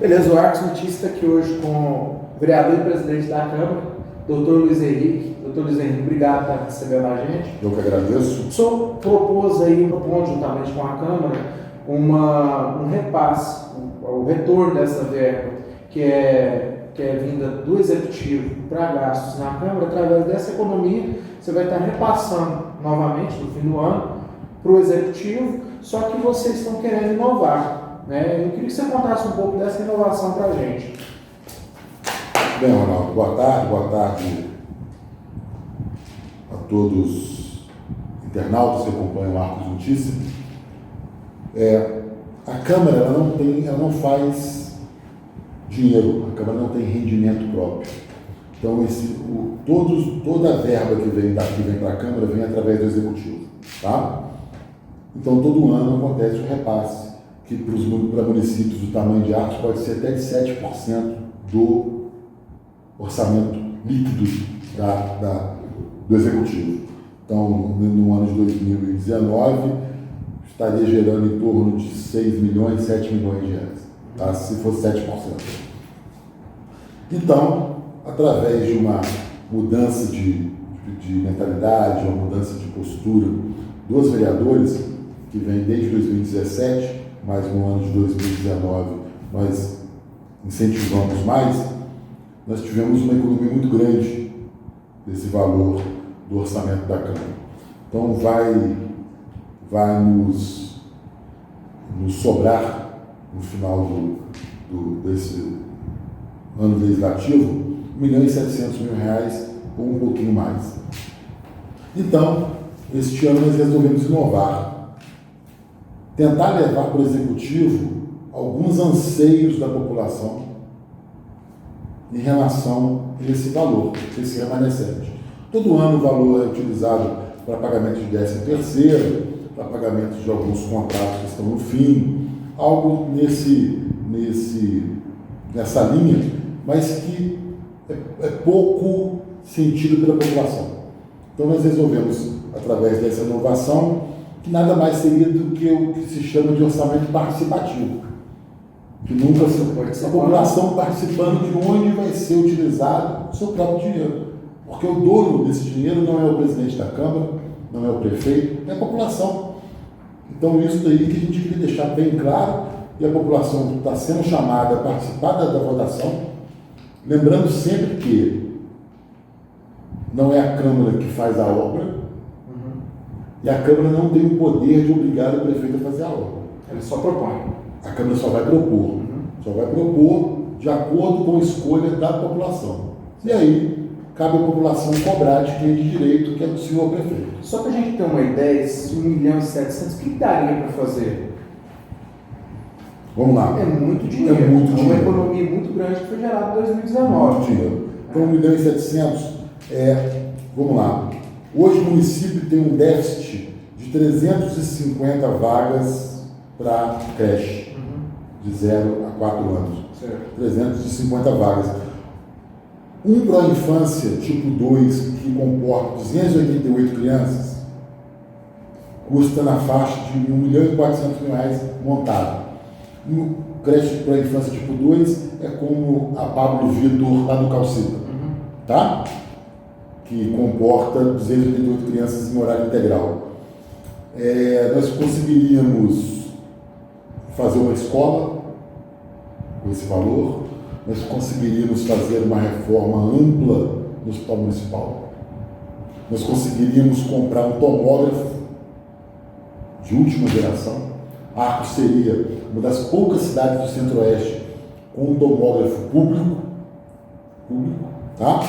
Beleza, o Arcos Notícias está aqui hoje com o vereador e presidente da Câmara, doutor Luiz Henrique. Doutor Luiz Henrique, obrigado por recebendo a gente. Eu que agradeço. O senhor propõe juntamente com a Câmara, um repasse, o retorno dessa verba, que é vinda do Executivo para gastos na Câmara. Através dessa economia, você vai estar repassando novamente, no fim do ano, para o Executivo, só que vocês estão querendo inovar, né? Eu queria que você contasse um pouco dessa inovação para a gente. Bem, Ronaldo, boa tarde a todos os internautas que acompanham o Arcos Notícias. A Câmara ela não faz dinheiro, a Câmara não tem rendimento próprio. Então, toda a verba que vem daqui, vem para a Câmara, vem através do Executivo. Tá? Então, todo ano acontece um repasse, que para municípios do tamanho de Arcos pode ser até de 7% do orçamento líquido do Executivo. Então, no ano de 2019, estaria gerando em torno de 6 milhões, 7 milhões de reais, tá? Se fosse 7%. Então, através de uma mudança de mentalidade, uma mudança de postura dos vereadores, que vem desde 2017, mas no ano de 2019 nós incentivamos mais, nós tivemos uma economia muito grande desse valor do orçamento da Câmara. Então vai nos sobrar, no final desse ano legislativo, R$1.700.000 ou um pouquinho mais. Então, este ano nós resolvemos inovar, tentar levar para o Executivo alguns anseios da população em relação a esse valor, esse remanescente. Todo ano o valor é utilizado para pagamento de 13º, para pagamento de alguns contratos que estão no fim, algo nessa linha, mas que é pouco sentido pela população. Então nós resolvemos, através dessa inovação, que nada mais seria do que o que se chama de orçamento participativo, que nunca a população participando de onde vai ser utilizado o seu próprio dinheiro. Porque o dono desse dinheiro não é o presidente da Câmara, não é o prefeito, é a população. Então isso daí que a gente queria deixar bem claro, e a população está sendo chamada a participar da votação, lembrando sempre que não é a Câmara que faz a obra, e a Câmara não tem o poder de obrigar o prefeito a fazer a obra. Ele só propõe. A Câmara só vai propor. Só vai propor de acordo com a escolha da população. E aí, cabe à população cobrar de quem é de direito, que é do senhor prefeito. Só para a gente ter uma ideia, esses 1.700.000, o que daria para fazer? Vamos lá. É muito dinheiro. É muito dinheiro. Uma economia muito grande que foi gerada em 2019. Muito dinheiro. Então, 1.700.000 vamos lá. Hoje o município tem um déficit de 350 vagas para creche, de 0 a 4 anos. Certo. 350 vagas. Um pró-infância tipo 2, que comporta 288 crianças, custa na faixa de R$1.400.000 montado. No creche pró-infância tipo 2 é como a Pablo Vitor lá do Calcita, tá? Que comporta 288 crianças em horário integral. Nós conseguiríamos fazer uma escola com esse valor, nós conseguiríamos fazer uma reforma ampla no Hospital Municipal, nós conseguiríamos comprar um tomógrafo de última geração. Arcos seria uma das poucas cidades do Centro-Oeste com um tomógrafo público, tá?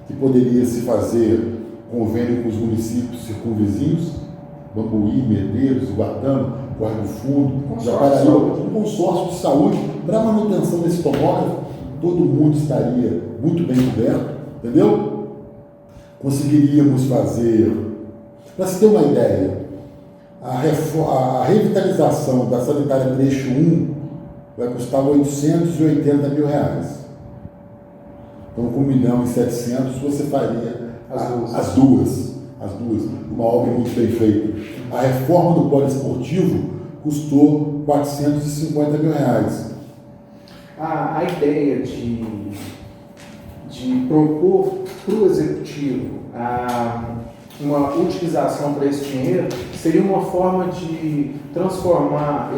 Que poderia se fazer convênio com os municípios circunvizinhos, Bambuí, Medeiros, Iguatama, Córrego do Fundo, Jacareí, um consórcio de saúde para a manutenção desse tomógrafo. Todo mundo estaria muito bem coberto, entendeu? Conseguiríamos fazer, para se ter uma ideia, a revitalização da sanitária trecho 1 vai custar R$880.000. Então, com 1.700.000 você faria as duas. Uma obra muito bem feita. A reforma do poliesportivo custou R$450.000. A ideia de propor para o executivo uma utilização para esse dinheiro seria uma forma de transformar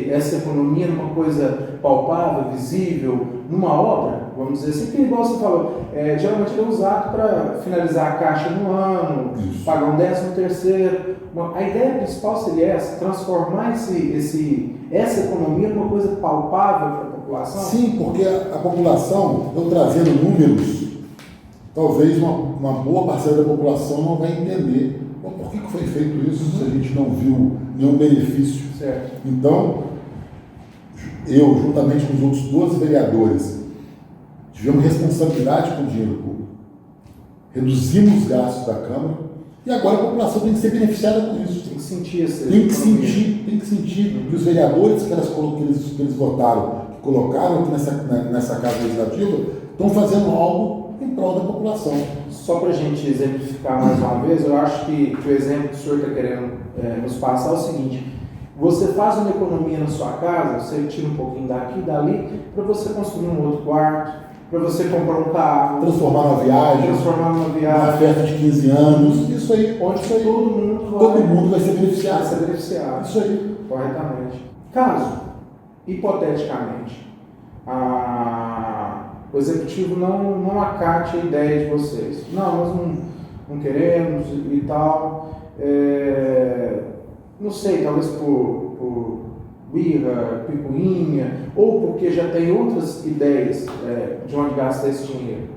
essa economia numa coisa palpável, visível, numa obra, vamos dizer assim, que igual você falou, geralmente ele é usado para finalizar a caixa no ano, pagar um 13º. A ideia principal seria essa, transformar essa economia numa coisa palpável para a população? Sim, porque a população, eu trazendo números, talvez uma boa parcela da população não vai entender por que foi feito isso se a gente não viu nenhum benefício. Certo. Então, eu, juntamente com os outros 12 vereadores, tivemos responsabilidade com o dinheiro público. Reduzimos os gastos da Câmara e agora a população tem que ser beneficiada com isso. Tem que sentir essa Tem que sentir que os vereadores que eles votaram, que colocaram aqui nessa Casa Legislativa, estão fazendo algo em prol da população. Só para a gente exemplificar mais uma vez, eu acho que o exemplo que o senhor está querendo nos passar é o seguinte: você faz uma economia na sua casa, você tira um pouquinho daqui e dali, para você construir um outro quarto, para você comprar um carro, transformar numa viagem, uma festa de 15 anos, isso aí. Onde todo mundo vai ser beneficiado. Isso aí. Corretamente. Caso, hipoteticamente, o executivo não acate a ideia de vocês. Não, nós não queremos e tal. Não sei, talvez por birra, picuinha, ou porque já tem outras ideias de onde gastar esse dinheiro.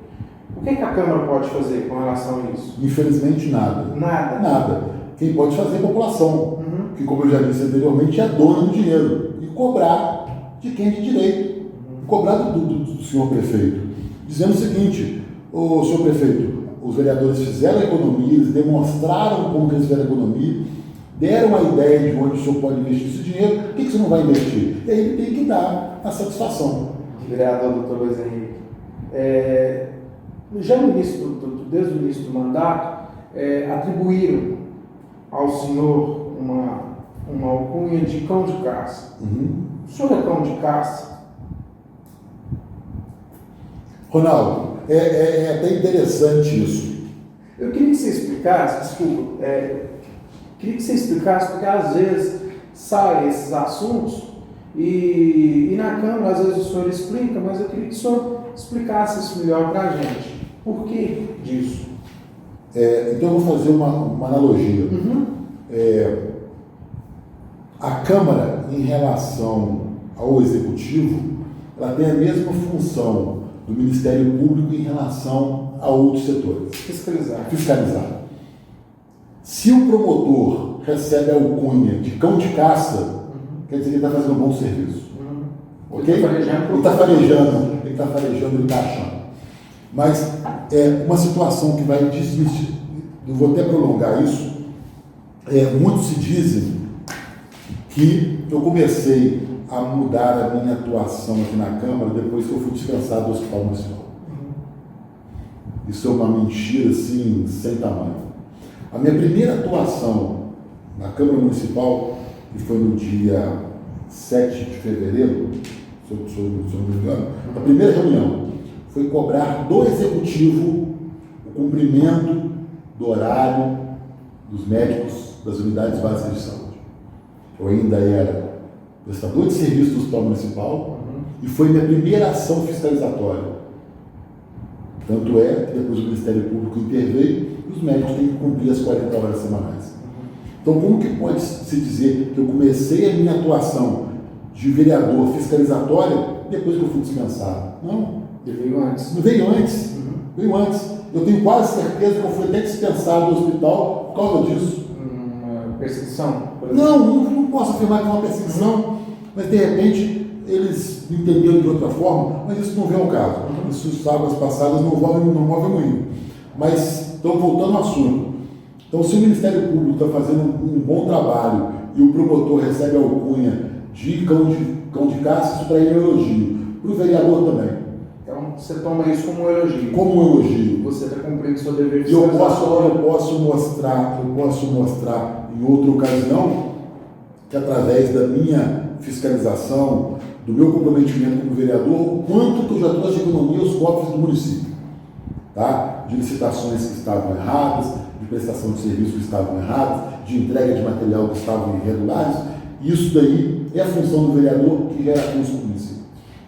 O que a Câmara pode fazer com relação a isso? Infelizmente, nada. Nada. Quem pode fazer é a população, que, como eu já disse anteriormente, é dona do dinheiro. E cobrar de quem de direito. Cobrar do senhor prefeito. Dizendo o seguinte: o senhor prefeito, os vereadores fizeram economia, eles demonstraram como que eles fizeram economia, deram a ideia de onde o senhor pode investir esse dinheiro, por que você não vai investir? E aí ele tem que dar a satisfação. Vereador Dr. Luiz Henrique, já no início, desde o início do mandato, atribuíram ao senhor uma alcunha de cão de caça. O senhor é cão de caça? Ronaldo, é até interessante isso. Eu queria que você explicasse, queria que você explicasse, porque às vezes saem esses assuntos e na Câmara, às vezes o senhor explica, mas eu queria que o senhor explicasse isso melhor para a gente. Por que disso? Então eu vou fazer uma analogia. A Câmara, em relação ao Executivo, ela tem a mesma função do Ministério Público em relação a outros setores. Fiscalizar. Se o promotor recebe a alcunha de cão de caça, quer dizer que ele está fazendo um bom serviço. Ok? Ele está farejando, ele está achando. Mas é uma situação que vai desmistificar. Eu vou até prolongar isso. Muitos se dizem que eu comecei a mudar a minha atuação aqui na Câmara depois que eu fui dispensado do Hospital Municipal. Isso é uma mentira, assim, sem tamanho. A minha primeira atuação na Câmara Municipal, que foi no dia 7 de fevereiro, se eu não me engano, a primeira reunião foi cobrar do Executivo o cumprimento do horário dos médicos das unidades básicas de saúde. Eu ainda era prestador de serviço do Hospital Municipal e foi minha primeira ação fiscalizatória. Tanto é que depois o Ministério Público interveio e os médicos têm que cumprir as 40 horas semanais. Então, como que pode se dizer que eu comecei a minha atuação de vereador fiscalizatória depois que eu fui dispensado? Não. Veio antes. Não veio antes. Veio antes. Eu tenho quase certeza que eu fui até dispensado do hospital por causa disso. Uma perseguição? Não posso afirmar que é uma perseguição, mas de repente eles me entenderam de outra forma, mas isso não vem ao caso. Isso, águas passadas não movem moinho. Mas, então, voltando ao assunto. Então, se o Ministério Público está fazendo um bom trabalho e o promotor recebe a alcunha de cão de caça, isso para ele é um elogio. Para o vereador também. Então, você toma isso como um elogio. Como um elogio. Você está cumprindo seu dever de eu posso mostrar em outra ocasião que através da minha fiscalização, do meu comprometimento como vereador, o quanto que eu já trouxe de economia aos cofres do município. Tá? De licitações que estavam erradas, de prestação de serviços que estavam erradas, de entrega de material que estavam irregulares. Isso daí é a função do vereador que gera custo para o município.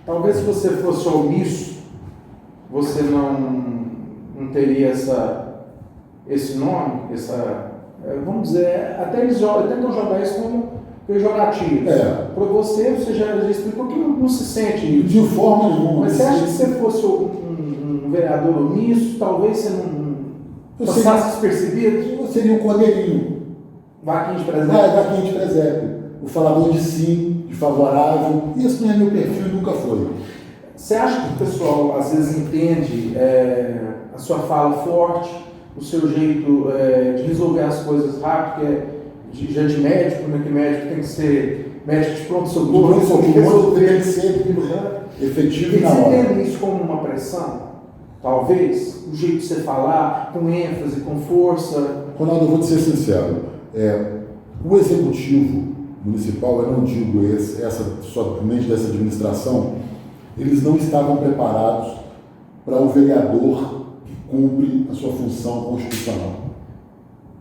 Talvez se você fosse omisso, você não teria esse nome, vamos dizer, até eles tentam jogar isso como pejorativo. Para você já explicou que não se sente isso. De forma nenhuma. Mas você acha que se você fosse um vereador omisso, talvez você não passasse despercebido? Seria um cordeirinho. Vaquinha de presépio. Vaquinha de presépio. O falador de sim, de favorável. Isso não é meu perfil e nunca foi. Você acha que o pessoal às vezes entende a sua fala forte, o seu jeito de resolver as coisas rápido, que é já de médico, né? Que médico tem que ser médico de pronto-socorro, tem que ser efetivo na hora. Você entende isso como uma pressão? Talvez? O jeito de você falar, com ênfase, com força? Ronaldo, eu vou te ser sincero. O executivo municipal, eu não digo somente dessa administração, eles não estavam preparados para o vereador que cumpre a sua função constitucional.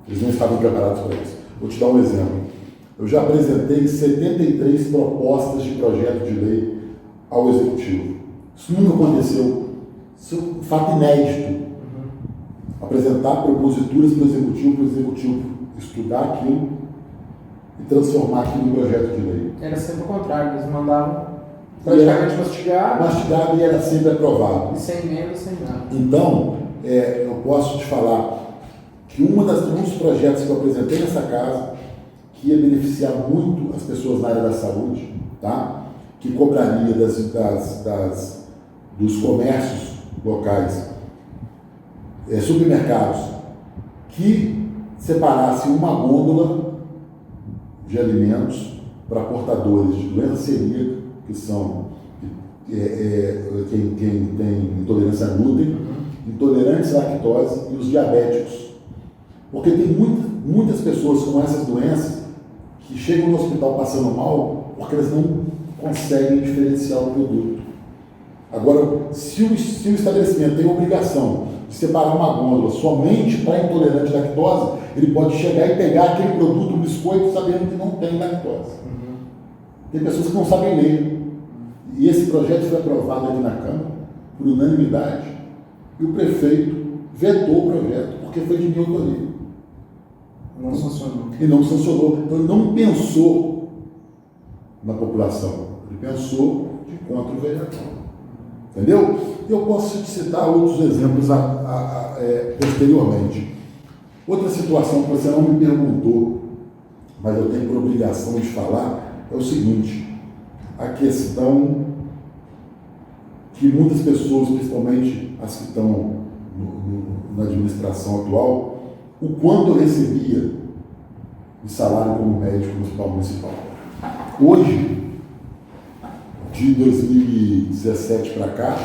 Eles não estavam preparados para isso. Vou te dar um exemplo. Eu já apresentei 73 propostas de projeto de lei ao executivo. Isso nunca aconteceu. Isso é um fato inédito. Apresentar proposituras para o executivo estudar aquilo e transformar aquilo em projeto de lei. Era sempre o contrário, eles mandavam praticamente mastigado e era sempre aprovado. E sem emenda, sem nada. Então, eu posso te falar que um dos projetos que eu apresentei nessa casa, que ia beneficiar muito as pessoas na área da saúde, tá? Que cobraria dos comércios locais, supermercados, que separasse uma gôndola de alimentos para portadores de doença celíaca, que são quem tem intolerância a glúten, intolerantes à lactose e os diabéticos. Porque tem muitas pessoas com essas doenças que chegam no hospital passando mal porque elas não conseguem diferenciar o produto. Agora, se o estabelecimento tem a obrigação de separar uma gôndola somente para intolerante à lactose, ele pode chegar e pegar aquele produto, o biscoito, sabendo que não tem lactose. Tem pessoas que não sabem ler. E esse projeto foi aprovado aqui na Câmara, por unanimidade, e o prefeito vetou o projeto, porque foi de minha autoria. Não sancionou. E não sancionou. Então ele não pensou na população, ele pensou de contra o vereador. Entendeu? Eu posso te citar outros exemplos posteriormente. Outra situação que você não me perguntou, mas eu tenho por obrigação de falar, é o seguinte: a questão que muitas pessoas, principalmente as que estão na administração atual, o quanto eu recebia de salário como médico no hospital municipal. Hoje, de 2017 para cá,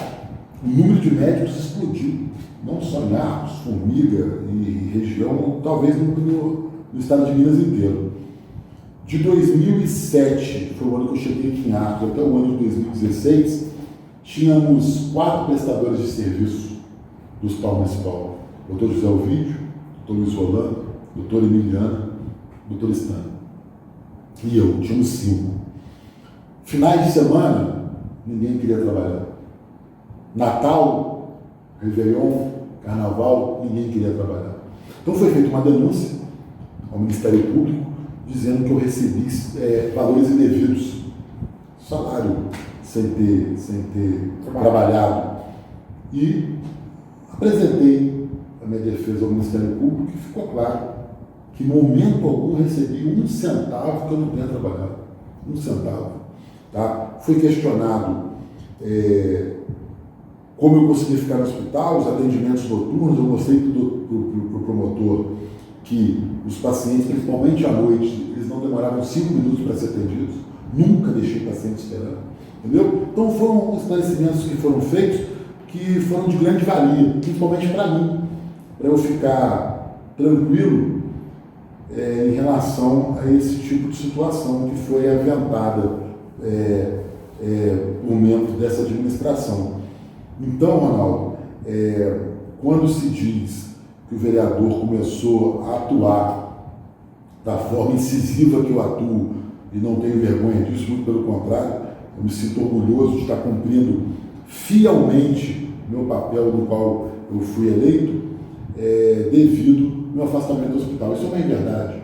o número de médicos explodiu. Não só em Arcos, Formiga e região, talvez no estado de Minas inteiro. De 2007, foi o ano que eu cheguei aqui em Arcos, até o ano de 2016, tínhamos 4 prestadores de serviço do hospital municipal. Dr. José Ovídio, Dr. Luiz Rolando, Dr. Emiliana, Dr. Stan. E eu, tínhamos 5. Finais de semana, ninguém queria trabalhar. Natal, Réveillon, Carnaval, ninguém queria trabalhar. Então foi feita uma denúncia ao Ministério Público, dizendo que eu recebi valores indevidos, salário sem ter trabalhado. E apresentei a minha defesa ao Ministério Público e ficou claro que em momento algum recebi 1 centavo que eu não tenha trabalhado. 1 centavo. Tá? Fui questionado como eu consegui ficar no hospital, os atendimentos noturnos. Eu mostrei para o promotor que os pacientes, principalmente à noite, eles não demoravam 5 minutos para ser atendidos. Nunca deixei paciente esperando. Entendeu? Então foram esclarecimentos que foram feitos que foram de grande valia, principalmente para mim, para eu ficar tranquilo em relação a esse tipo de situação que foi aventada por membros dessa administração. Então, Ronaldo, quando se diz que o vereador começou a atuar da forma incisiva que eu atuo, e não tenho vergonha disso, muito pelo contrário, eu me sinto orgulhoso de estar cumprindo fielmente meu papel no qual eu fui eleito, devido ao meu afastamento do hospital. Isso é uma verdade.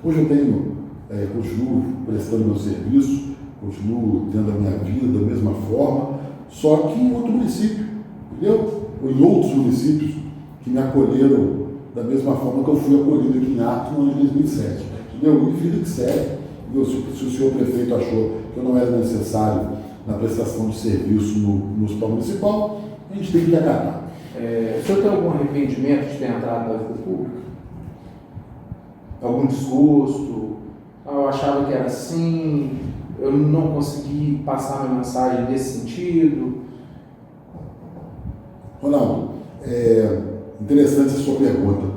Hoje eu continuo prestando meu serviço, continuo tendo a minha vida da mesma forma, só que em outro município, entendeu? Ou em outros municípios que me acolheram da mesma forma que eu fui acolhido aqui em Atos no ano de 2007. Entendeu? E vida que segue. Se o senhor prefeito achou que eu não era necessário na prestação de serviço no hospital municipal, a gente tem que acatar. O senhor tem algum arrependimento de ter entrado na vida pública? Algum desgosto? Eu achava que era assim, eu não consegui passar minha mensagem nesse sentido? Ronaldo, interessante a sua pergunta.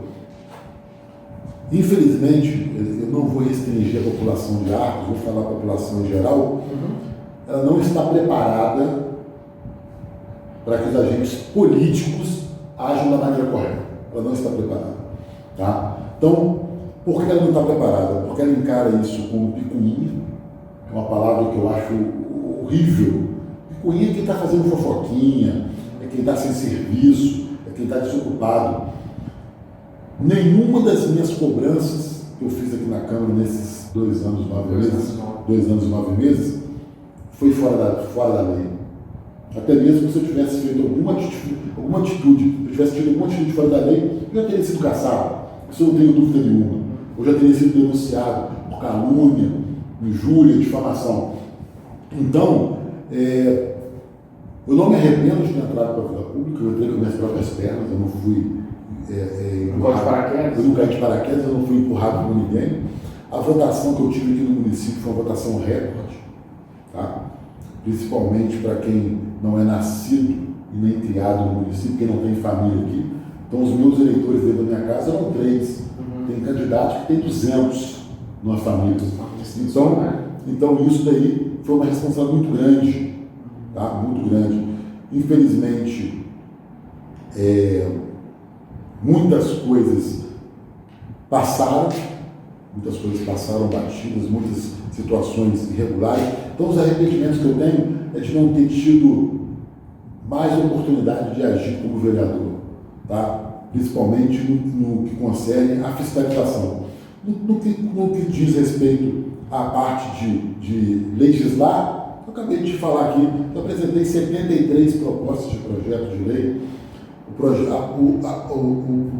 Infelizmente, eu não vou restringir a população de Arcos, vou falar a população em geral, ela não está preparada para que os agentes políticos ajam da maneira correta. Ela não está preparada. Tá? Então, por que ela não está preparada? Porque ela encara isso como picuinha, é uma palavra que eu acho horrível. Picuinha é quem está fazendo fofoquinha, é quem está sem serviço, é quem está desocupado. Nenhuma das minhas cobranças que eu fiz aqui na Câmara nesses 2 anos e 9 meses, foi fora da lei. Até mesmo se eu tivesse feito alguma atitude, se eu tivesse tido alguma atitude fora da lei, eu já teria sido caçado. Isso eu não tenho dúvida nenhuma. Eu já teria sido denunciado por calúnia, injúria, difamação. Então, eu não me arrependo de ter entrado para a vida pública, eu entrei com minhas próprias pernas, eu não fui empurrado. Eu não caí de paraquedas, eu não fui empurrado por ninguém. A votação que eu tive aqui no município foi uma votação recorde, tá? Principalmente para quem não é nascido e nem criado no município, quem não tem família aqui. Então, os meus eleitores dentro da minha casa eram 3. Tem candidatos que tem 200 numa família. Então, isso daí foi uma responsabilidade muito grande, tá? Muito grande. Infelizmente, muitas coisas passaram batidas, muitas situações irregulares. Então, os arrependimentos que eu tenho é de não ter tido mais oportunidade de agir como vereador, tá? Principalmente no que concerne à fiscalização. No que diz respeito à parte de legislar, eu acabei de falar aqui, eu apresentei 73 propostas de projeto de lei. O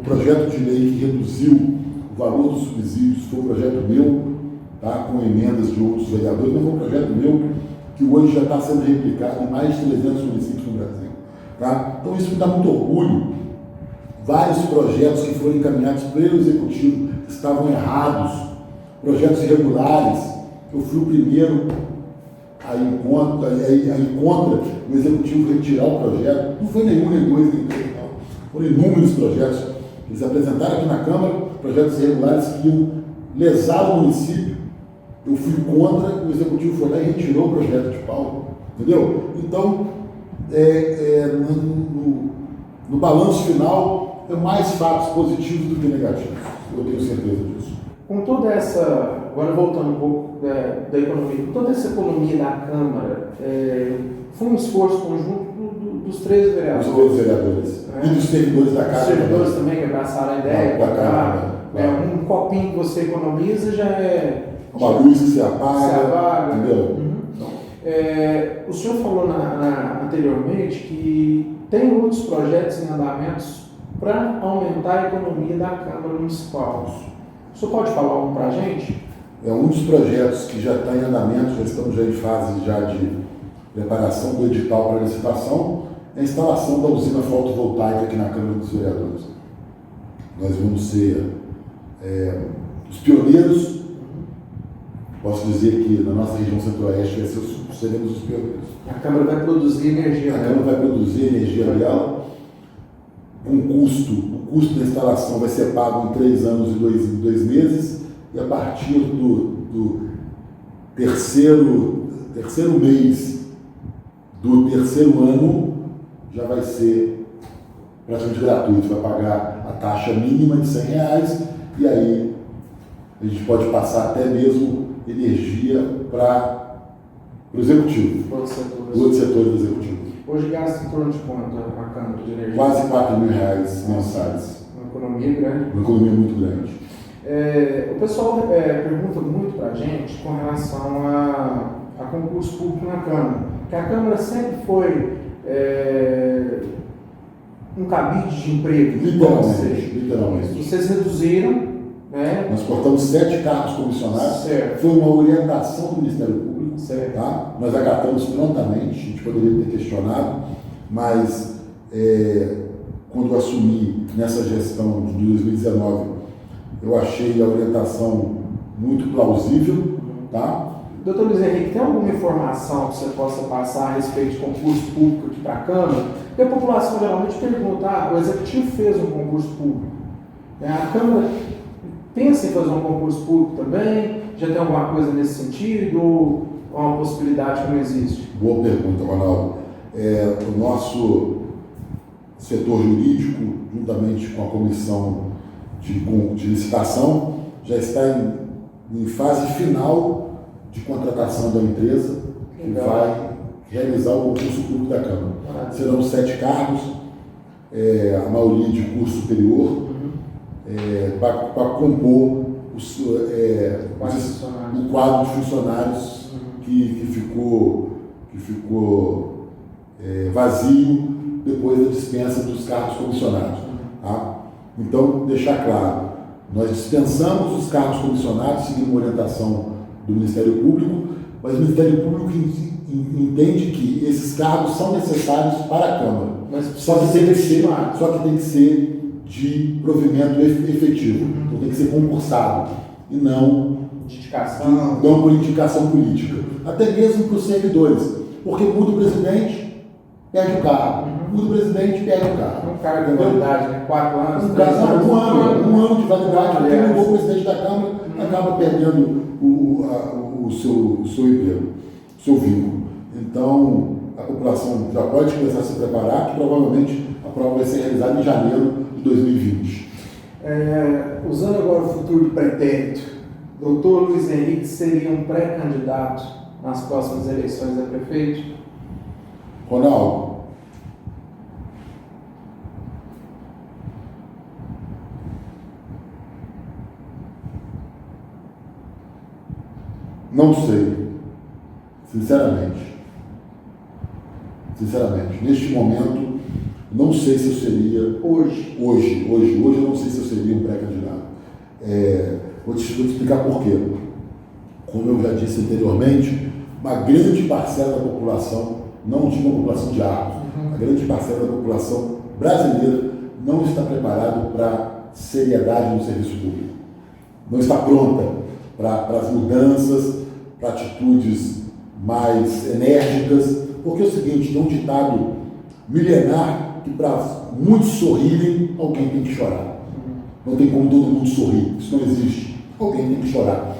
projeto de lei que reduziu o valor dos subsídios foi um projeto meu, tá, com emendas de outros vereadores, mas foi um projeto meu que hoje já está sendo replicado em mais de 300 municípios no Brasil. Tá? Então isso me dá muito orgulho. Vários projetos que foram encaminhados pelo Executivo estavam errados, projetos irregulares. Eu fui o primeiro a ir contra o Executivo retirar o projeto. Não foi nenhum, nem 2, nem 3, não. Foram inúmeros projetos. Eles apresentaram aqui na Câmara projetos irregulares que iam lesar o município. Eu fui contra, o Executivo foi lá e retirou o projeto de Paulo. Entendeu? Então, no balanço final, é mais fatos positivos do que negativos. Eu tenho certeza disso. Com toda essa, agora voltando um pouco da economia, com toda essa economia da Câmara, foi um esforço conjunto dos 3 vereadores. Dos 3 vereadores. E dos servidores da Casa. Os servidores também que abraçaram a ideia. Um copinho que você economiza já é... Uma luz que se apaga. Entendeu? O senhor falou anteriormente que tem outros projetos em andamentos para aumentar a economia da Câmara Municipal. O senhor pode falar um para a gente? Um dos projetos que já está em andamento, já estamos em fase de preparação do edital para licitação, é a instalação da usina fotovoltaica aqui na Câmara dos Vereadores. Nós vamos ser os pioneiros. Posso dizer que na nossa região centro-oeste seremos os pioneiros. A Câmara vai produzir energia. A Câmara vai produzir energia dela. O custo da instalação vai ser pago em 3 anos e 2 meses, e a partir do terceiro mês do terceiro ano já vai ser praticamente gratuito. Vai pagar a taxa mínima de R$100 e aí a gente pode passar até mesmo energia para o executivo, outros setores do executivo. Hoje gasta em torno de quanto a Câmara de Energia? Quase R$4.000 mensais. Uma economia grande. Uma economia muito grande. O pessoal pergunta muito para a gente com relação a concurso público na Câmara, que a Câmara sempre foi um cabide de emprego. Literalmente. Vocês reduziram, né? Nós cortamos 7 cargos comissionados. Certo. Foi uma orientação do Ministério Público. Certo. Tá? Nós acatamos prontamente, a gente poderia ter questionado, mas quando eu assumi nessa gestão de 2019, eu achei a orientação muito plausível. Tá? Doutor Luiz Henrique, tem alguma informação que você possa passar a respeito de concurso público aqui para a Câmara? Porque a população geralmente pergunta, o Executivo fez um concurso público, a Câmara pensa em fazer um concurso público também? Já tem alguma coisa nesse sentido? Ou uma possibilidade que não existe? Boa pergunta, Ronaldo. O nosso setor jurídico, juntamente com a comissão de licitação, já está em fase final de contratação da empresa que vai realizar o concurso público da Câmara. Serão 7 cargos, a maioria de curso superior, para compor o quadro de funcionários que ficou vazio depois da dispensa dos cargos comissionados. Tá? Então, deixar claro, nós dispensamos os cargos comissionados seguindo uma orientação do Ministério Público, mas o Ministério Público entende que esses cargos são necessários para a Câmara. Só que tem que ser de provimento efetivo, então tem que ser concursado e não por indicação política. Até mesmo para os servidores, porque muda o presidente, perde o cargo. Muda o presidente, perde o cargo. Um cargo de validade, né? 4 anos, um ano de validade, porque mudou o presidente da Câmara, acaba perdendo o seu emprego, o seu vínculo. Então, a população já pode começar a se preparar, que provavelmente a prova vai ser realizada em janeiro de 2020. Usando agora o futuro do pretérito, doutor Luiz Henrique seria um pré-candidato nas próximas eleições a prefeito? Ronaldo, não sei, sinceramente, neste momento, não sei se eu seria, hoje eu não sei se eu seria um pré-candidato. Vou te explicar por quê. Como eu já disse anteriormente, uma grande parcela da população, não digo a população de Arcos, a grande parcela da população brasileira não está preparada para seriedade no serviço público. Não está pronta para as mudanças, para atitudes mais enérgicas, porque é o seguinte, tem um ditado milenar que para muitos sorrirem, alguém tem que chorar. Não tem como todo mundo sorrir, isso não existe. Alguém tem que chorar.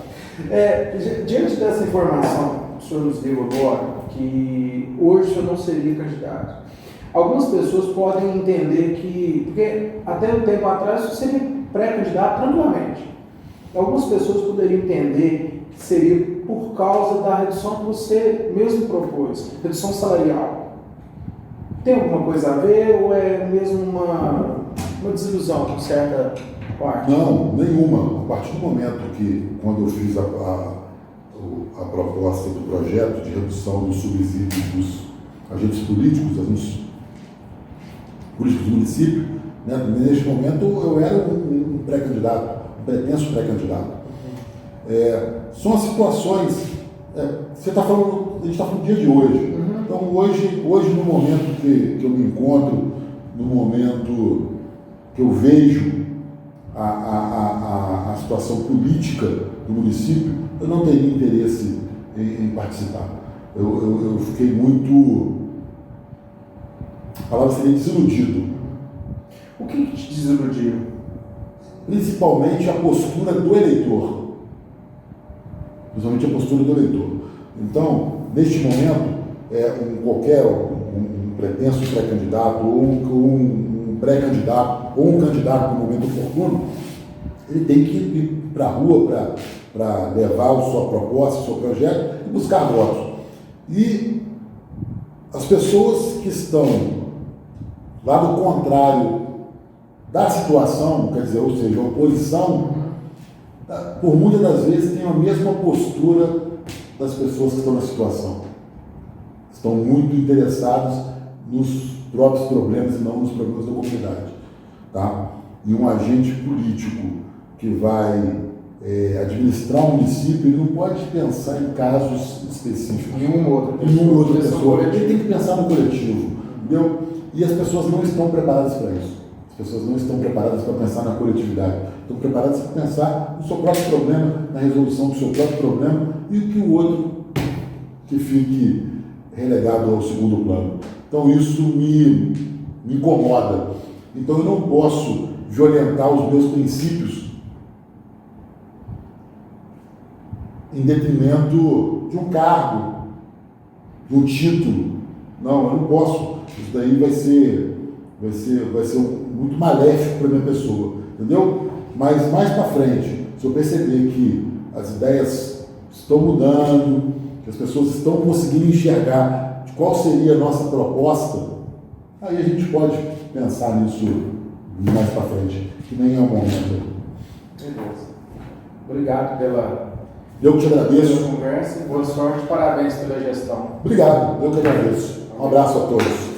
Diante dessa informação que o senhor nos deu agora, que hoje o senhor não seria candidato, algumas pessoas podem entender que, porque até um tempo atrás o senhor seria pré-candidato tranquilamente. Algumas pessoas poderiam entender que seria por causa da redução que você mesmo propôs, redução salarial. Tem alguma coisa a ver ou é mesmo uma desilusão com certa parte? Não, nenhuma. A partir do momento que, quando eu fiz a proposta do projeto de redução dos subsídios dos agentes políticos, dos políticos do município, né, neste momento eu era um pré-candidato, um pretenso pré-candidato. São as situações, você está falando, a gente está falando do dia de hoje. Então hoje no momento que eu me encontro, no momento que eu vejo a situação política do município, eu não teria interesse em participar. Eu fiquei muito, a palavra seria desiludido. O que te desiludiu? Principalmente a postura do eleitor. Então, neste momento, um pretenso pré-candidato ou um pré-candidato ou um candidato no momento oportuno, ele tem que ir para a rua para levar a sua proposta, o seu projeto e buscar votos. E as pessoas que estão lá do contrário da situação, quer dizer, ou seja, a oposição, por muitas das vezes tem a mesma postura das pessoas que estão na situação. Estão muito interessados nos próprios problemas e não nos problemas da comunidade. Tá? E um agente político que vai administrar um município, ele não pode pensar em casos específicos. Em uma outra pessoa. Ele tem que pensar no coletivo. Entendeu? E as pessoas não estão preparadas para isso. As pessoas não estão preparadas para pensar na coletividade. Estão preparadas para pensar no seu próprio problema, na resolução do seu próprio problema e que o outro que fique relegado ao segundo plano. Então isso me incomoda. Então eu não posso violentar os meus princípios em detrimento de um cargo, de um título. Não, eu não posso. Isso daí vai ser muito maléfico para a minha pessoa, entendeu? Mas mais para frente, se eu perceber que as ideias estão mudando, que as pessoas estão conseguindo enxergar de qual seria a nossa proposta, aí a gente pode pensar nisso mais para frente, que nem é o momento. Beleza. Obrigado pela Eu que te agradeço. conversa, boa sorte, parabéns pela gestão. Obrigado, eu que agradeço. Um abraço a todos.